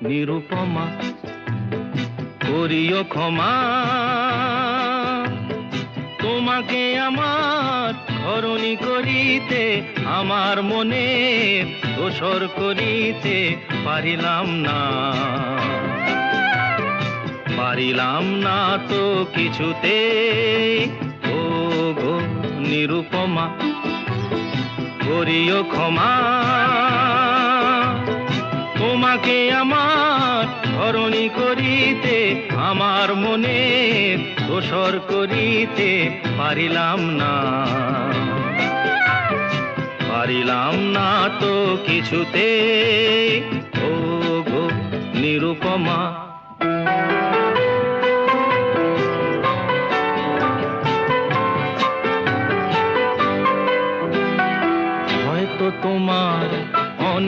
নিরুপমা করিও ক্ষমা, তোমাকে আমার ধরণী করিতে আমার মনে দোসর করিতে পারিলাম না, পারিলাম না তো কিছুতে। ও গো নিরুপমা করিও ক্ষমা, তোমাকে আমার ধরণী করিতে আমার মনে দোসর করিতে পারিলাম না, পারিলাম না তো কিছুতে। ও গো নিরুপমা।